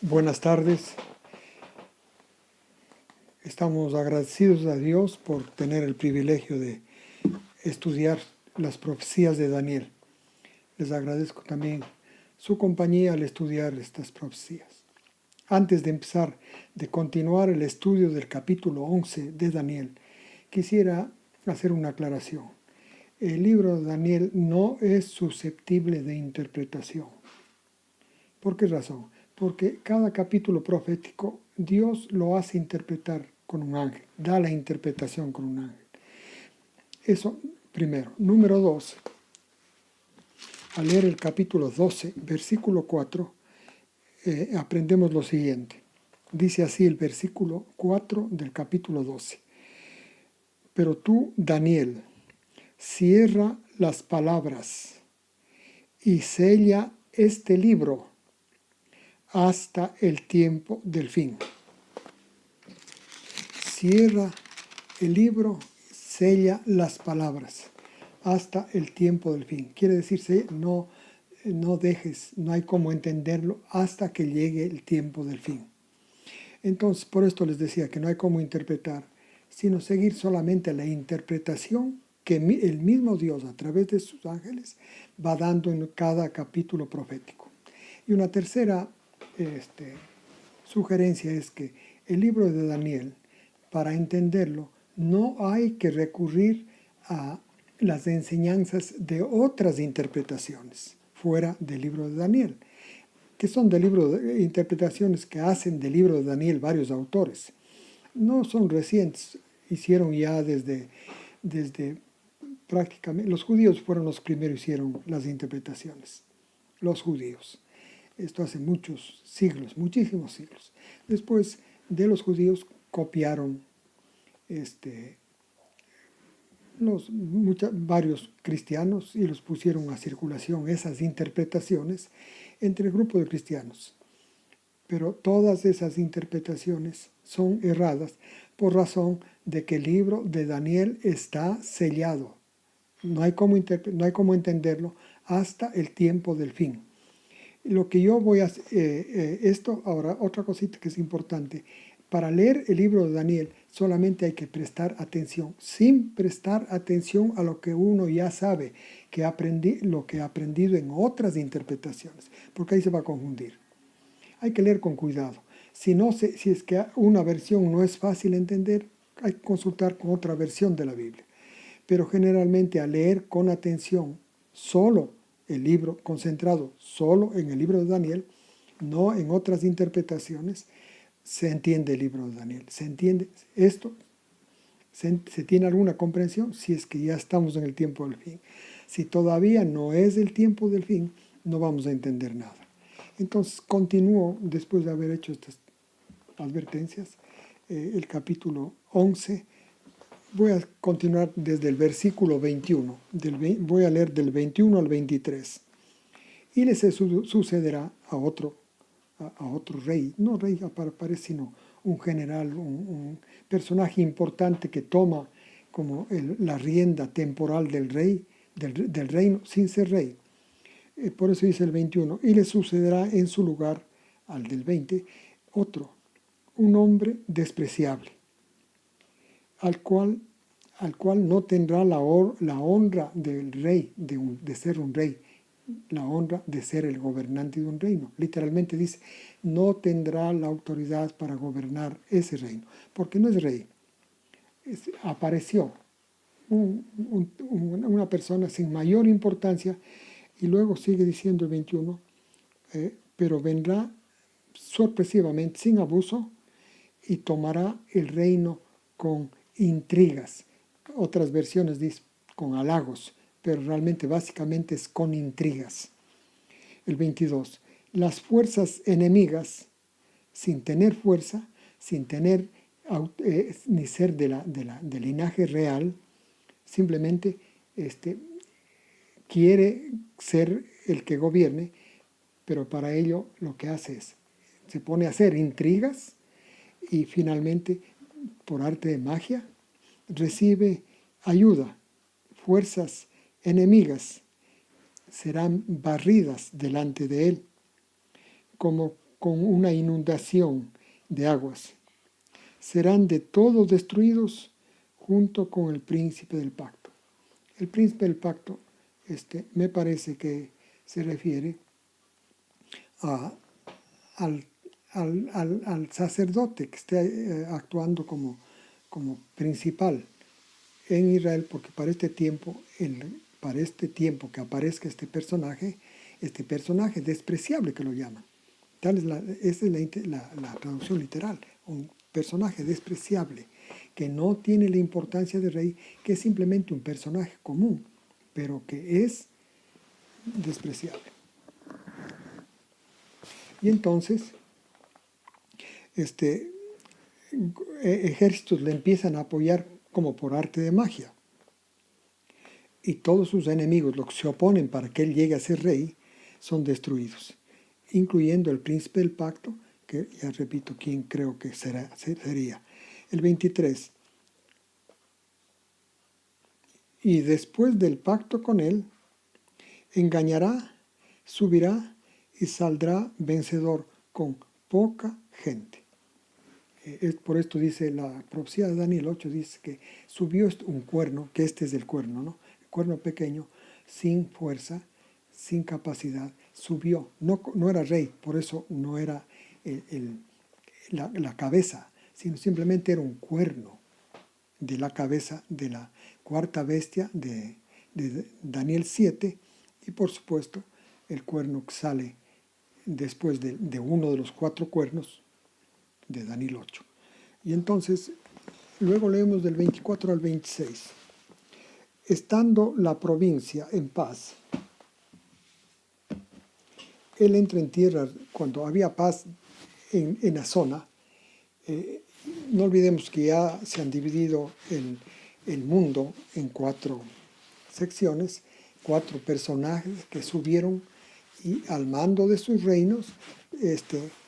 Buenas tardes. Estamos agradecidos a Dios por tener el privilegio de estudiar las profecías de Daniel. Les agradezco también su compañía al estudiar estas profecías. Antes de continuar el estudio del capítulo 11 de Daniel, quisiera hacer una aclaración. El libro de Daniel no es susceptible de interpretación. ¿Por qué razón? Porque cada capítulo profético Dios lo hace interpretar con un ángel, da la interpretación con un ángel. Eso primero. Número 2, al leer el capítulo 12, versículo 4, aprendemos lo siguiente. Dice así el versículo 4 del capítulo 12. Pero tú, Daniel, cierra las palabras y sella este libro hasta el tiempo del fin. Cierra el libro, sella las palabras hasta el tiempo del fin. Quiere decirse, no dejes, no hay cómo entenderlo hasta que llegue el tiempo del fin. Entonces, por esto les decía que no hay cómo interpretar, sino seguir solamente la interpretación que el mismo Dios, a través de sus ángeles, va dando en cada capítulo profético. Y una tercera sugerencia es que el libro de Daniel, para entenderlo, no hay que recurrir a las enseñanzas de otras interpretaciones fuera del libro de Daniel, que son interpretaciones que hacen del libro de Daniel varios autores. No son recientes, hicieron ya desde prácticamente, los judíos fueron los primeros que hicieron las interpretaciones, los judíos. Esto hace muchos siglos, muchísimos siglos. Después de los judíos copiaron varios cristianos y los pusieron a circulación esas interpretaciones entre el grupo de cristianos. Pero todas esas interpretaciones son erradas por razón de que el libro de Daniel está sellado. No hay cómo entenderlo hasta el tiempo del fin. Lo que yo voy a esto ahora, otra cosita que es importante. Para leer el libro de Daniel solamente hay que prestar atención, sin prestar atención a lo que uno ya sabe, lo que ha aprendido en otras interpretaciones, porque ahí se va a confundir. Hay que leer con cuidado. Si es que una versión no es fácil entender, hay que consultar con otra versión de la Biblia. Pero generalmente al leer con atención solo el libro, concentrado solo en el libro de Daniel, no en otras interpretaciones, se entiende el libro de Daniel. ¿Se entiende esto? ¿Se tiene alguna comprensión? Si es que ya estamos en el tiempo del fin. Si todavía no es el tiempo del fin, no vamos a entender nada. Entonces continúo, después de haber hecho estas advertencias, el capítulo 11. Voy a continuar desde el versículo 21. Voy a leer del 21 al 23. Y le sucederá a otro rey, no rey aparece, sino un general, un personaje importante que toma como la rienda temporal del reino, sin ser rey. Por eso dice el 21, y le sucederá en su lugar, al del 20, otro, un hombre despreciable, al cual no tendrá la honra del rey, de ser un rey, la honra de ser el gobernante de un reino. Literalmente dice, no tendrá la autoridad para gobernar ese reino, porque no es rey. Apareció una persona sin mayor importancia, y luego sigue diciendo el 21, pero vendrá sorpresivamente, sin abuso, y tomará el reino con intrigas. Otras versiones dicen con halagos, pero realmente básicamente es con intrigas. El 22. Las fuerzas enemigas, sin tener fuerza, sin tener ni ser del linaje real, simplemente quiere ser el que gobierne, pero para ello lo que hace es, se pone a hacer intrigas y finalmente, por arte de magia, recibe ayuda. Fuerzas enemigas serán barridas delante de él, como con una inundación de aguas. Serán de todos destruidos junto con el príncipe del pacto. El príncipe del pacto me parece que se refiere al, al sacerdote que esté actuando como principal en Israel, porque para este tiempo que aparezca este personaje despreciable que lo llaman. Esa es la traducción literal, un personaje despreciable, que no tiene la importancia de rey, que es simplemente un personaje común, pero que es despreciable. Y entonces, ejércitos le empiezan a apoyar como por arte de magia. Y todos sus enemigos, los que se oponen para que él llegue a ser rey, son destruidos, incluyendo el príncipe del pacto, que ya repito quién creo que sería. El 23. Y después del pacto con él, engañará, subirá y saldrá vencedor con poca gente. Por esto dice la profecía de Daniel 8, dice que subió un cuerno, que este es el cuerno, ¿no? El cuerno pequeño, sin fuerza, sin capacidad, subió. No era rey, por eso no era la cabeza, sino simplemente era un cuerno de la cabeza de la cuarta bestia de Daniel 7, y por supuesto el cuerno que sale después de uno de los 4 cuernos de Daniel 8. Y entonces, luego leemos del 24 al 26. Estando la provincia en paz, él entra en tierra cuando había paz en la zona. No olvidemos que ya se han dividido el mundo en 4 secciones, 4 personajes que subieron y al mando de sus reinos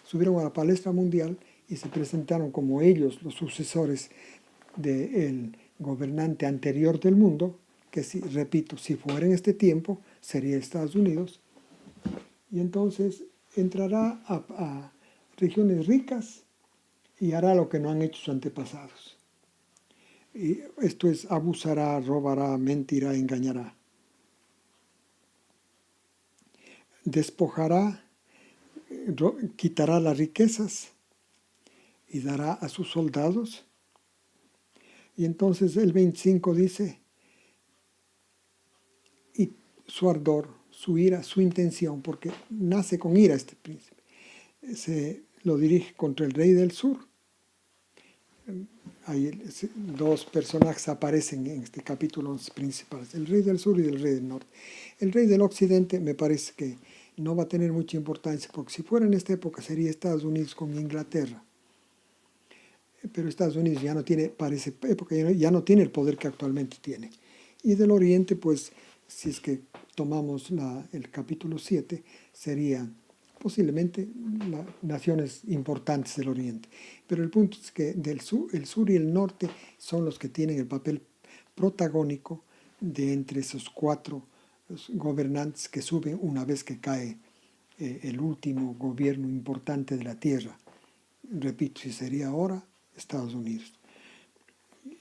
subieron a la palestra mundial y se presentaron como ellos, los sucesores del gobernante anterior del mundo, que repito, si fuera en este tiempo, sería Estados Unidos, y entonces entrará a regiones ricas y hará lo que no han hecho sus antepasados. Y esto es, abusará, robará, mentirá, engañará. Despojará, quitará las riquezas y dará a sus soldados. Y entonces el 25 dice, y su ardor, su ira, su intención, porque nace con ira este príncipe, se lo dirige contra el rey del sur. Hay 2 personajes aparecen en este capítulo principales, el rey del sur y el rey del norte. El rey del occidente me parece que no va a tener mucha importancia, porque si fuera en esta época sería Estados Unidos con Inglaterra. Pero Estados Unidos ya no tiene, para esa época, ya no tiene el poder que actualmente tiene. Y del oriente, pues, si es que tomamos el capítulo 7, serían posiblemente las naciones importantes del oriente. Pero el punto es que el sur y el norte son los que tienen el papel protagónico de entre esos 4 gobernantes que suben una vez que cae el último gobierno importante de la tierra. Repito, si sería ahora Estados Unidos.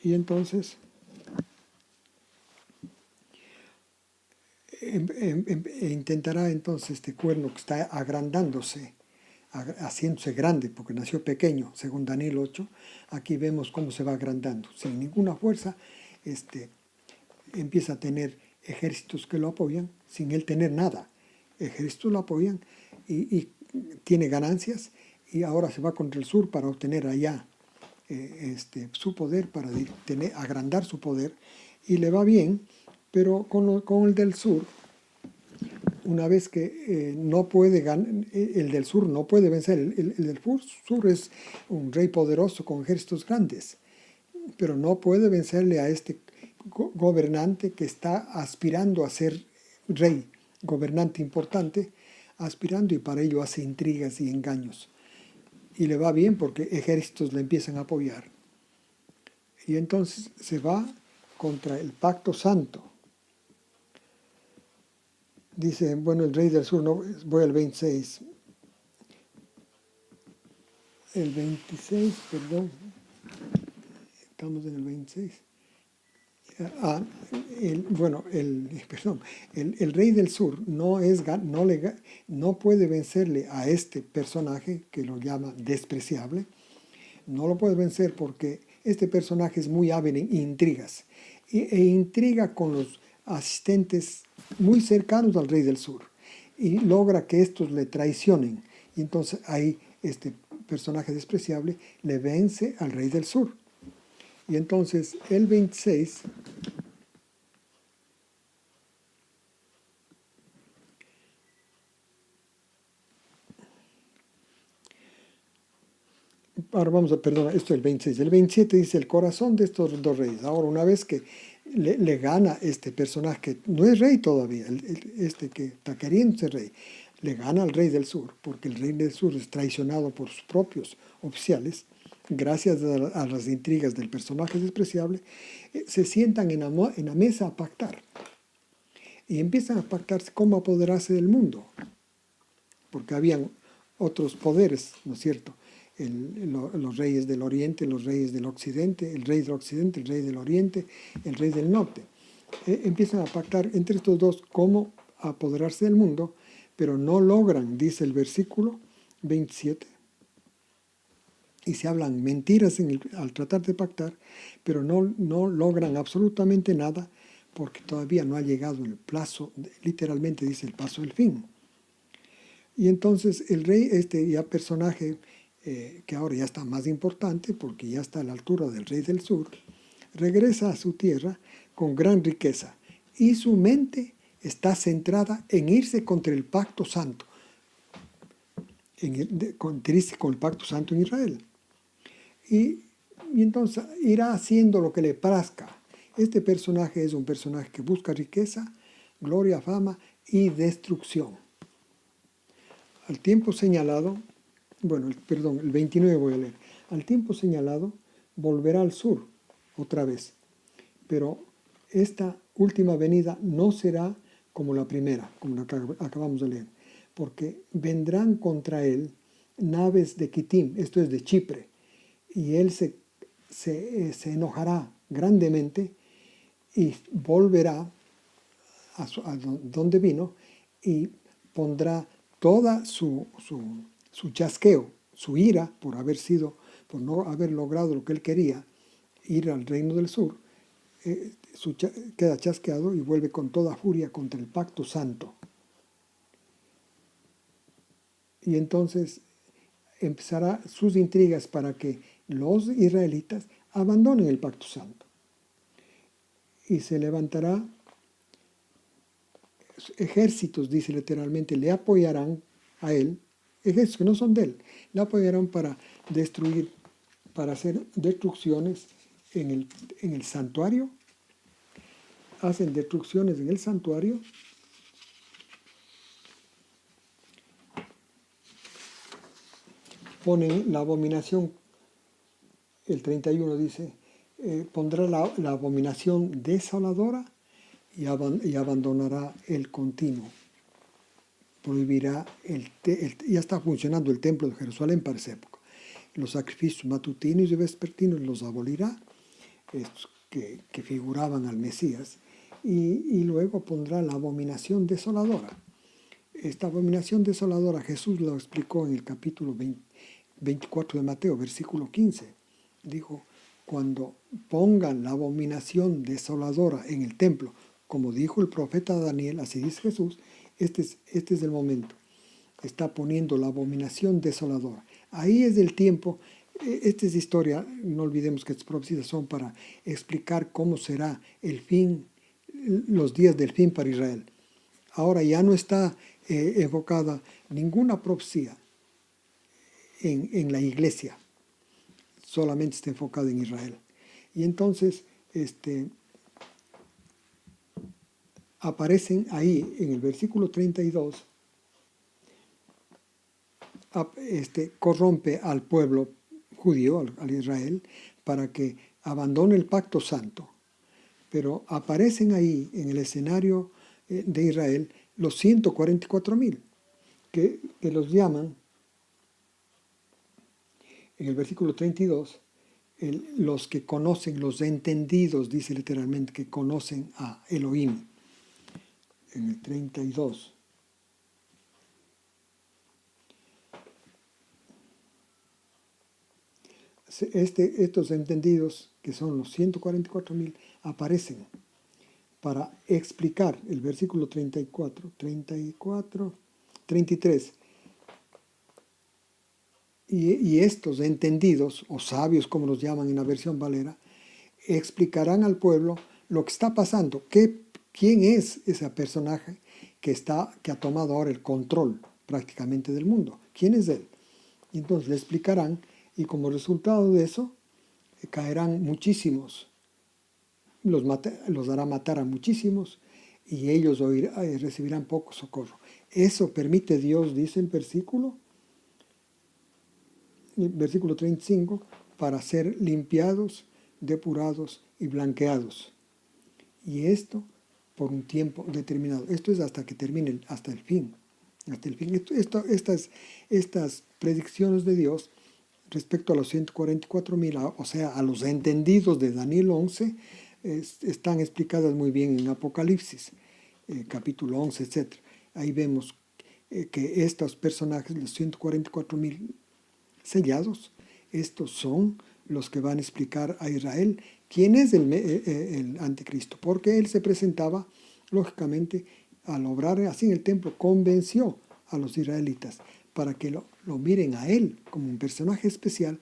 Y entonces intentará entonces este cuerno que está agrandándose, haciéndose grande, porque nació pequeño, según Daniel 8, aquí vemos cómo se va agrandando. Sin ninguna fuerza, empieza a tener ejércitos que lo apoyan, sin él tener nada. Ejércitos lo apoyan y tiene ganancias, y ahora se va contra el sur para obtener allá su poder, para agrandar su poder, y le va bien, pero con el del sur, una vez que no puede el del sur no puede vencer, el del sur es un rey poderoso con ejércitos grandes, pero no puede vencerle a este gobernante que está aspirando a ser rey, gobernante importante, aspirando, y para ello hace intrigas y engaños. Y le va bien porque ejércitos le empiezan a apoyar. Y entonces se va contra el pacto santo. Dice, bueno, el rey del sur, no, voy al 26. el 26, perdón, estamos en el 26. El rey del sur no puede vencerle a este personaje que lo llama despreciable. No lo puede vencer porque este personaje es muy hábil en intrigas e intriga con los asistentes muy cercanos al rey del sur y logra que estos le traicionen. Y entonces ahí este personaje despreciable le vence al rey del sur. Y entonces el 26 ahora vamos a, perdona, esto es el 26. El 27 dice el corazón de estos dos reyes. Ahora, una vez que le gana este personaje, que no es rey todavía, este que está queriendo ser rey, le gana al rey del sur, porque el rey del sur es traicionado por sus propios oficiales, gracias a las intrigas del personaje despreciable, se sientan en la mesa a pactar. Y empiezan a pactar cómo apoderarse del mundo, porque habían otros poderes, ¿no es cierto? Los reyes del oriente, los reyes del occidente, el rey del occidente, el rey del oriente, el rey del norte. Empiezan a pactar entre estos dos cómo apoderarse del mundo, pero no logran, dice el versículo 27, y se hablan mentiras al tratar de pactar, pero no logran absolutamente nada porque todavía no ha llegado el plazo, literalmente dice el paso del fin. Y entonces el rey, este ya personaje que ahora ya está más importante porque ya está a la altura del rey del sur, regresa a su tierra con gran riqueza y su mente está centrada en irse contra el pacto santo, con el pacto santo en Israel. Y entonces irá haciendo lo que le plazca. Este personaje es un personaje que busca riqueza, gloria, fama y destrucción. Al tiempo señalado, el 29 voy a leer. Al tiempo señalado volverá al sur otra vez, pero esta última venida no será como la primera, como la que acabamos de leer, porque vendrán contra él naves de Kitim, esto es de Chipre, y él se enojará grandemente y volverá a donde vino y pondrá toda su chasqueo, su ira por no haber logrado lo que él quería, ir al reino del sur, queda chasqueado y vuelve con toda furia contra el pacto santo. Y entonces empezará sus intrigas para que los israelitas abandonen el pacto santo. Y se levantará ejércitos, dice literalmente, le apoyarán a él, ejércitos que no son de él, le apoyarán para destruir, para hacer destrucciones en el santuario, hacen destrucciones en el santuario, ponen la abominación, el 31 dice, pondrá la abominación desoladora y abandonará el continuo. Prohibirá, ya está funcionando el templo de Jerusalén para esa época. Los sacrificios matutinos y vespertinos los abolirá, que figuraban al Mesías, y luego pondrá la abominación desoladora. Esta abominación desoladora Jesús lo explicó en el capítulo 24 de Mateo, versículo 15. Dijo, cuando pongan la abominación desoladora en el templo, como dijo el profeta Daniel, así dice Jesús, este es el momento. Está poniendo la abominación desoladora. Ahí es el tiempo. Esta es historia, no olvidemos que estas profecías son para explicar cómo será el fin, los días del fin para Israel. Ahora ya no está evocada ninguna profecía en la iglesia, solamente está enfocada en Israel. Y entonces aparecen ahí en el versículo 32, corrompe al pueblo judío, al Israel, para que abandone el pacto santo. Pero aparecen ahí en el escenario de Israel los 144,000, que los llaman En el versículo 32, los que conocen, los entendidos, dice literalmente, que conocen a Elohim. En el 32. Estos entendidos, que son los 144.000, aparecen para explicar el versículo 33. Y estos entendidos, o sabios como los llaman en la versión Valera, explicarán al pueblo lo que está pasando, quién es ese personaje que ha tomado ahora el control prácticamente del mundo, quién es él. Y entonces le explicarán, y como resultado de eso caerán muchísimos, los hará matar a muchísimos, y ellos recibirán poco socorro. Eso permite Dios, dice el versículo 35, para ser limpiados, depurados y blanqueados. Y esto por un tiempo determinado. Esto es hasta que termine, hasta el fin. Hasta el fin. Estas predicciones de Dios respecto a los 144.000, o sea, a los entendidos de Daniel 11, están explicadas muy bien en Apocalipsis, capítulo 11, etc. Ahí vemos que estos personajes, los 144.000 sellados, estos son los que van a explicar a Israel quién es el anticristo, porque él se presentaba, lógicamente, al obrar así en el templo, convenció a los israelitas para que lo miren a él como un personaje especial,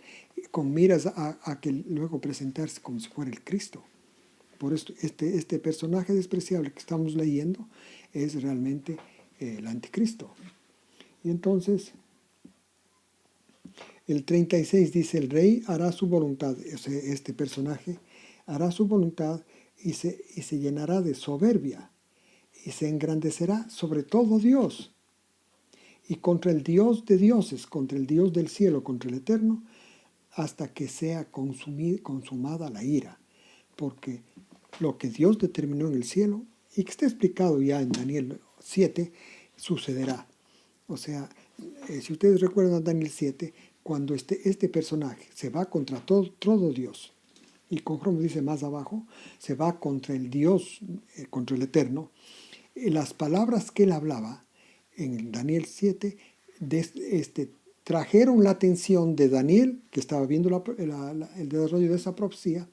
con miras a que luego presentarse como si fuera el Cristo. Por esto, este personaje despreciable que estamos leyendo es realmente el anticristo. Y entonces, el 36 dice, el rey hará su voluntad, este personaje hará su voluntad y se llenará de soberbia y se engrandecerá sobre todo Dios. Y contra el Dios de dioses, contra el Dios del cielo, contra el Eterno, hasta que sea consumada la ira. Porque lo que Dios determinó en el cielo, y que está explicado ya en Daniel 7, sucederá. O sea, si ustedes recuerdan Daniel 7, cuando este personaje se va contra todo Dios, y como dice más abajo, se va contra el Dios, contra el Eterno, las palabras que él hablaba en Daniel 7 trajeron la atención de Daniel, que estaba viendo el desarrollo de esa profecía,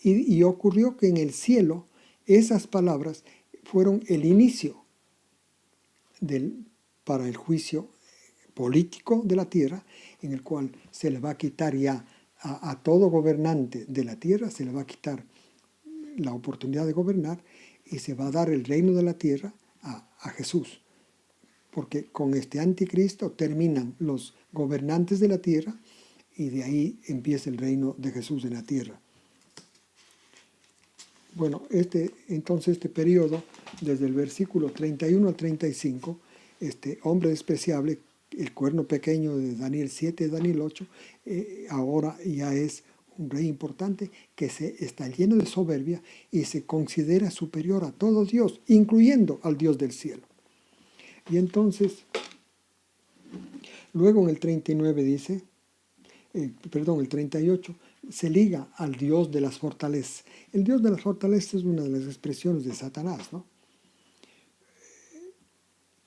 y ocurrió que en el cielo esas palabras fueron el inicio para el juicio político de la tierra, en el cual se le va a quitar ya a todo gobernante de la tierra, se le va a quitar la oportunidad de gobernar y se va a dar el reino de la tierra a Jesús. Porque con este anticristo terminan los gobernantes de la tierra y de ahí empieza el reino de Jesús en la tierra. Bueno, entonces este periodo, desde el versículo 31 al 35, este hombre despreciable, el cuerno pequeño de Daniel 7, Daniel 8, ahora ya es un rey importante que está lleno de soberbia y se considera superior a todo Dios, incluyendo al Dios del cielo. Y entonces, luego en el 39 dice, el 38, se liga al Dios de las fortalezas. El Dios de las fortalezas es una de las expresiones de Satanás, ¿no?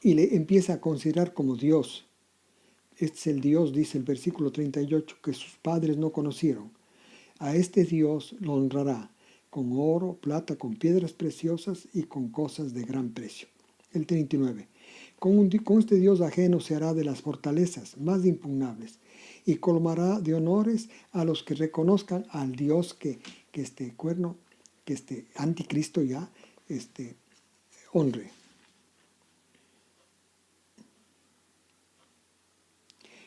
Y le empieza a considerar como Dios. Este es el Dios, dice el versículo 38, que sus padres no conocieron. A este Dios lo honrará con oro, plata, con piedras preciosas y con cosas de gran precio. El 39. Con este Dios ajeno se hará de las fortalezas más impugnables y colmará de honores a los que reconozcan al Dios que este anticristo ya honre.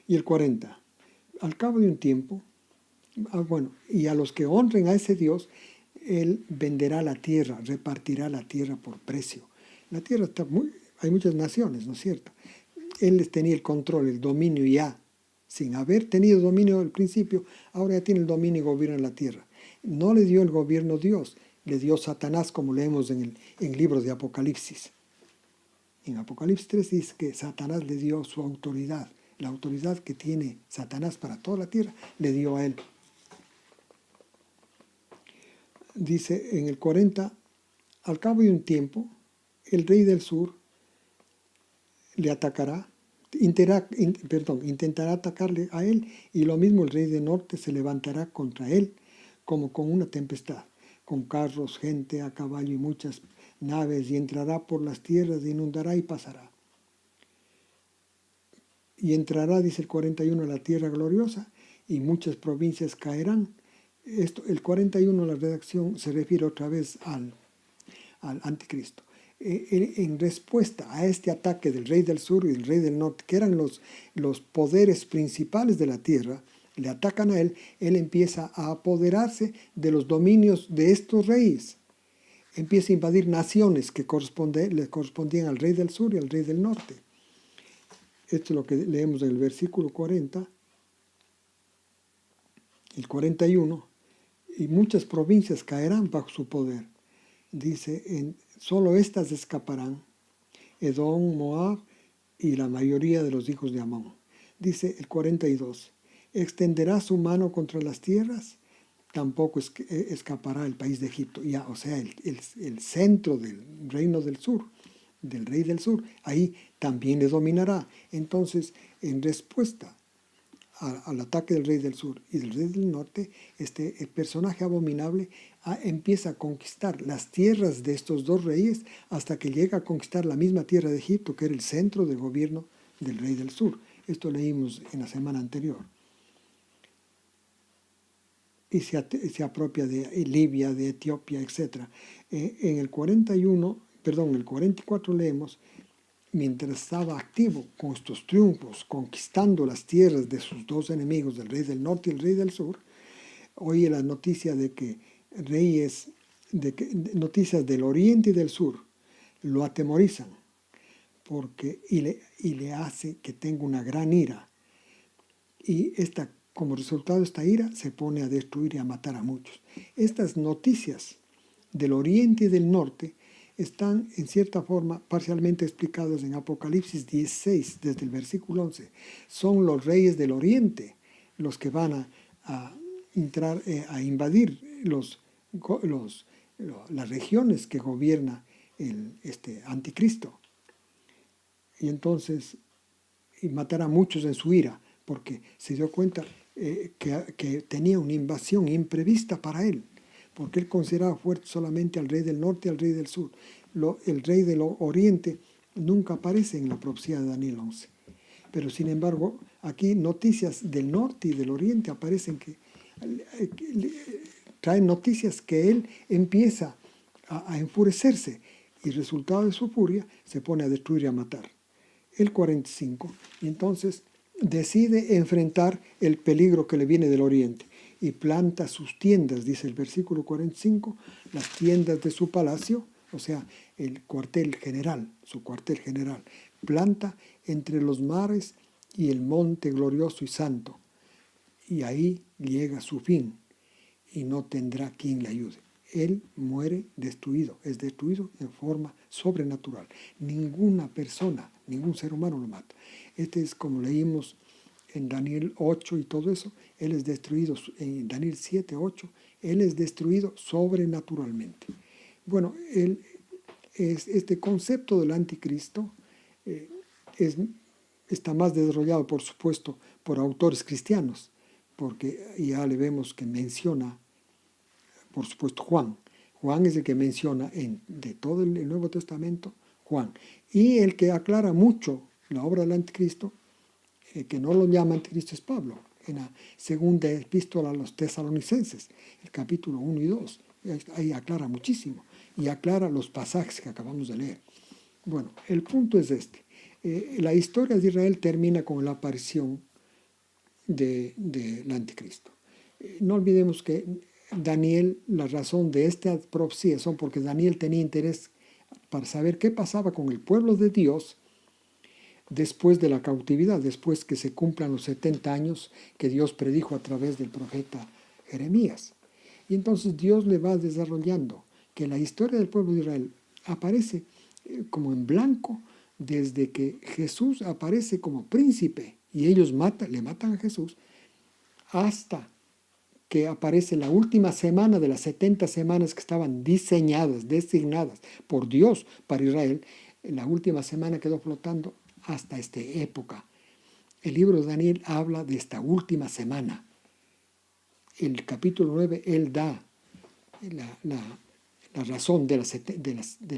Y el 40. Al cabo de un tiempo, y a los que honren a ese Dios, él venderá la tierra, repartirá la tierra por precio. La tierra hay muchas naciones, ¿no es cierto? Él tenía el control, el dominio ya, sin haber tenido dominio al principio, ahora ya tiene el dominio y gobierna la tierra. No le dio el gobierno Dios, le dio Satanás, como leemos en el libro de Apocalipsis. En Apocalipsis 3 dice que Satanás le dio su autoridad, La autoridad que tiene Satanás para toda la tierra le dio a él. Dice en el 40, al cabo de un tiempo, el rey del sur le atacará, intentará atacarle a él, y lo mismo el rey del norte se levantará contra él como con una tempestad, con carros, gente a caballo y muchas naves, y entrará por las tierras, inundará y pasará. Y entrará, dice el 41, a la tierra gloriosa, y muchas provincias caerán. El 41, la redacción, se refiere otra vez al anticristo. En respuesta a este ataque del rey del sur y del rey del norte, que eran los poderes principales de la tierra, le atacan a él, él empieza a apoderarse de los dominios de estos reyes. Empieza a invadir naciones que le correspondían al rey del sur y al rey del norte. Esto es lo que leemos en el versículo 40, el 41, y muchas provincias caerán bajo su poder. Dice, solo estas escaparán, Edom, Moab y la mayoría de los hijos de Amón. Dice el 42, extenderá su mano contra las tierras, tampoco escapará el país de Egipto. Ya, o sea, el centro del reino del sur, del rey del sur, ahí también le dominará. Entonces, en respuesta al ataque del rey del sur y del rey del norte, este personaje abominable empieza a conquistar las tierras de estos dos reyes hasta que llega a conquistar la misma tierra de Egipto, que era el centro de gobierno del rey del sur. Esto leímos en la semana anterior. Y se apropia de Libia, de Etiopía, etc. En el 44 leemos, mientras estaba activo con estos triunfos, conquistando las tierras de sus dos enemigos, del rey del norte y el rey del sur, oye la noticia de que noticias del oriente y del sur lo atemorizan y le hace que tenga una gran ira. Y como resultado de esta ira se pone a destruir y a matar a muchos. Estas noticias del oriente y del norte están en cierta forma parcialmente explicadas en Apocalipsis 16, desde el versículo 11. Son los reyes del oriente los que van a entrar, a invadir las regiones que gobierna este anticristo. Y entonces matará a muchos en su ira, porque se dio cuenta que tenía una invasión imprevista para él, porque él consideraba fuerte solamente al rey del norte y al rey del sur. El rey del oriente nunca aparece en la profecía de Daniel 11. Pero sin embargo, aquí noticias del norte y del oriente aparecen que traen noticias que él empieza a enfurecerse, y resultado de su furia se pone a destruir y a matar. El 45, y entonces decide enfrentar el peligro que le viene del oriente y planta sus tiendas, dice el versículo 45, las tiendas de su palacio, o sea, el cuartel general, su cuartel general, planta entre los mares y el monte glorioso y santo, y ahí llega su fin y no tendrá quien le ayude. Él muere destruido, es destruido en forma sobrenatural. Ninguna persona, ningún ser humano lo mata. Este es como leímos en Daniel 8 y todo eso. Él es destruido en Daniel 7, 8. Él es destruido sobrenaturalmente. Bueno, este concepto del anticristo está más desarrollado, por supuesto, por autores cristianos, porque ya le vemos que menciona, por supuesto, Juan. Juan es el que menciona de todo el Nuevo Testamento, Juan. Y el que aclara mucho la obra del anticristo, que no lo llama anticristo, es Pablo, en la segunda epístola a los tesalonicenses, el capítulo 1 y 2. Ahí aclara muchísimo, y aclara los pasajes que acabamos de leer. Bueno, el punto es este. La historia de Israel termina con la aparición del anticristo. No olvidemos que Daniel, la razón de esta profecía son porque Daniel tenía interés para saber qué pasaba con el pueblo de Dios después de la cautividad, después que se cumplan los 70 años que Dios predijo a través del profeta Jeremías. Y entonces Dios le va desarrollando que la historia del pueblo de Israel aparece como en blanco desde que Jesús aparece como príncipe Y ellos le matan a Jesús hasta que aparece la última semana de las 70 semanas que estaban diseñadas, designadas por Dios para Israel. La última semana quedó flotando hasta esta época. El libro de Daniel habla de esta última semana. El capítulo 9, él da la razón de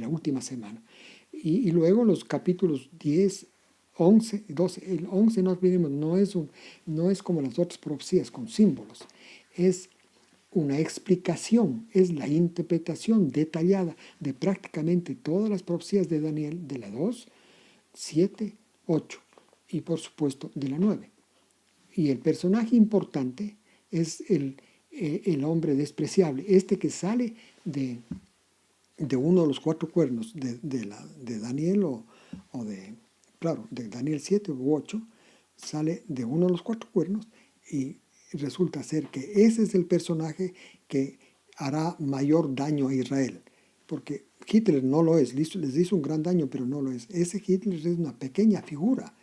la última semana. Y luego los capítulos 10, 11, 12. El 11, no olvidemos, no es como las otras profecías con símbolos. Es una explicación, es la interpretación detallada de prácticamente todas las profecías de Daniel, de la 2, 7, 8 y por supuesto de la 9. Y el personaje importante es el hombre despreciable, este que sale de uno de los 4 cuernos de Daniel de Daniel 7 u 8, sale de uno de los 4 cuernos y resulta ser que ese es el personaje que hará mayor daño a Israel, porque Hitler no lo es, les hizo un gran daño, pero no lo es. Ese Hitler es una pequeña figura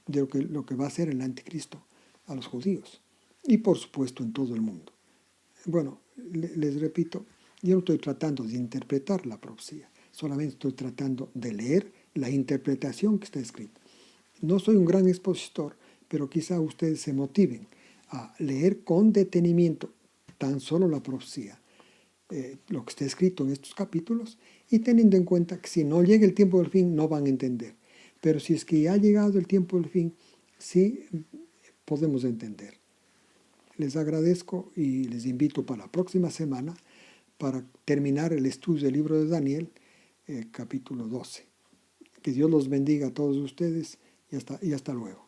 de lo que va a hacer el anticristo a los judíos y por supuesto en todo el mundo. Bueno, les repito, yo no estoy tratando de interpretar la profecía, solamente estoy tratando de leer la interpretación que está escrita. No soy un gran expositor, pero quizá ustedes se motiven a leer con detenimiento tan solo la profecía, lo que está escrito en estos capítulos, y teniendo en cuenta que si no llega el tiempo del fin no van a entender. Pero si es que ya ha llegado el tiempo del fin, sí podemos entender. Les agradezco y les invito para la próxima semana para terminar el estudio del libro de Daniel, capítulo 12. Que Dios los bendiga a todos ustedes y hasta luego.